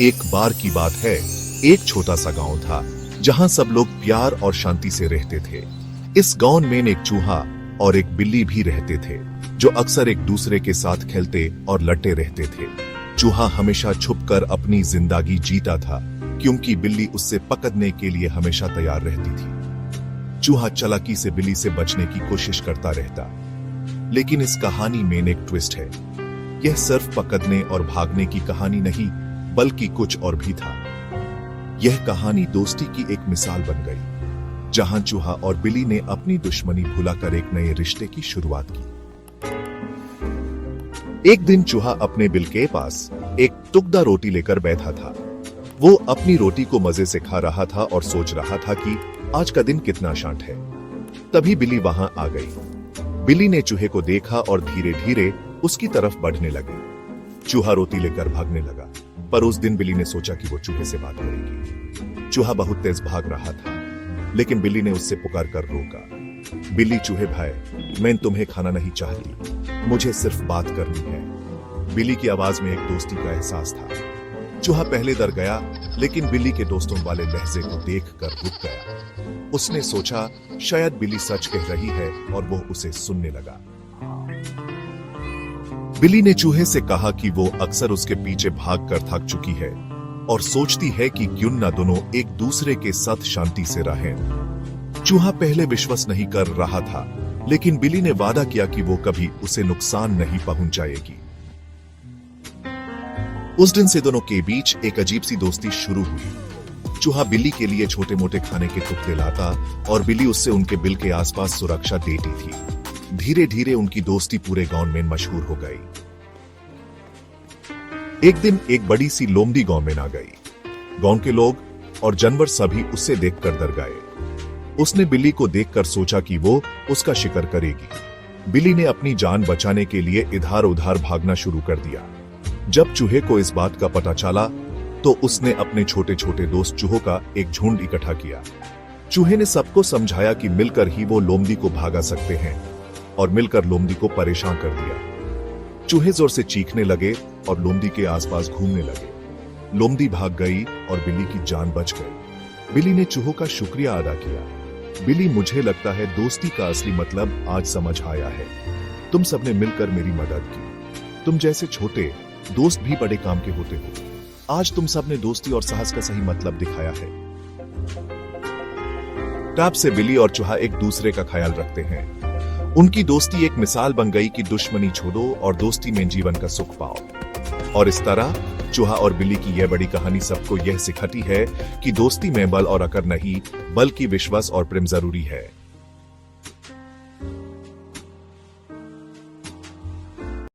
एक बार की बात है, एक छोटा सा गांव था जहां सब लोग प्यार और शांति से रहते थे। इस गांव में एक चूहा और एक बिल्ली भी रहते थे जो अक्सर एक दूसरे के साथ खेलते और लड़ते रहते थे। चूहा हमेशा छुपकर अपनी जिंदगी जीता था क्योंकि बिल्ली उससे पकड़ने के लिए हमेशा तैयार रहती थी। चूहा चालाकी से बिल्ली से बचने की कोशिश करता रहता, लेकिन इस कहानी में एक ट्विस्ट है। यह सिर्फ पकड़ने और भागने की कहानी नहीं, बल्कि कुछ और भी था। यह कहानी दोस्ती की एक मिसाल बन गई, जहां चूहा और बिल्ली ने अपनी दुश्मनी भुलाकर एक नए रिश्ते की शुरुआत की। एक दिन चूहा अपने बिल के पास एक टुकड़ा रोटी लेकर बैठा था। वो अपनी रोटी को मजे से खा रहा था और सोच रहा था कि आज का दिन कितना शांत है। तभी बिल्ली वहां आ गई। बिल्ली ने चूहे को देखा और धीरे धीरे उसकी तरफ बढ़ने लगी। चूहा रोटी लेकर भागने लगा, पर उस दिन बिल्ली ने सोचा कि वो चूहे से बात करेगी। चूहा बहुत तेज भाग रहा था, लेकिन बिल्ली ने उससे पुकार कर रोका। बिल्ली, चूहे भाई, मैं तुम्हें खाना नहीं चाहती, मुझे सिर्फ बात करनी है। बिल्ली की आवाज में एक दोस्ती का एहसास था। चूहा पहले डर गया, लेकिन बिल्ली के दोस्तों वाले लहजे को देखकर रुक गया। उसने सोचा शायद बिल्ली सच कह रही है और वो उसे सुनने लगा। बिल्ली ने चूहे से कहा कि वो अक्सर उसके पीछे भागकर थक चुकी है और सोचती है कि क्यों न दोनों एक दूसरे के साथ शांति से रहें। चूहा पहले विश्वास नहीं कर रहा था, लेकिन बिल्ली ने वादा किया कि वो कभी उसे नुकसान नहीं पहुंचाएगी। उस दिन से दोनों के बीच एक अजीब सी दोस्ती शुरू हुई। चूहा बिल्ली के लिए छोटे मोटे खाने के टुकड़े लाता और बिल्ली उससे उनके बिल के आसपास सुरक्षा देती थी। धीरे धीरे उनकी दोस्ती पूरे गांव में मशहूर हो गई। एक दिन एक बड़ी सी लोमड़ी गांव में आ गई। गांव के लोग और जानवर सभी उससे देखकर डर गए। उसने बिल्ली को देखकर सोचा कि वो उसका शिकार करेगी। बिल्ली ने अपनी जान बचाने के लिए इधर उधर भागना शुरू कर दिया। जब चूहे को इस बात का पता चला, तो उसने अपने छोटे छोटे दोस्त चूहों का एक झुंड इकट्ठा किया। चूहे ने सबको समझाया कि मिलकर ही वो लोमड़ी को भागा सकते हैं, और मिलकर लोमड़ी को परेशान कर दिया। चूहे जोर से चीखने लगे और लोमड़ी के आसपास घूमने लगे। लोमड़ी भाग गई और बिल्ली की जान बच गई। बिल्ली ने चूहों का शुक्रिया अदा किया। बिल्ली, मुझे लगता है दोस्ती का असली मतलब आज समझ आया है। तुम सबने मिलकर मेरी मदद की। तुम जैसे छोटे दोस्त भी बड़े काम के होते हो। आज तुम सबने दोस्ती और साहस का सही मतलब दिखाया है। तब से बिल्ली और चूहा एक दूसरे का ख्याल रखते हैं। उनकी दोस्ती एक मिसाल बन गई कि दुश्मनी छोड़ो और दोस्ती में जीवन का सुख पाओ। और इस तरह चूहा और बिल्ली की यह बड़ी कहानी सबको यह सिखाती है कि दोस्ती में बल और अकड़ नहीं, बल्कि विश्वास और प्रेम जरूरी है।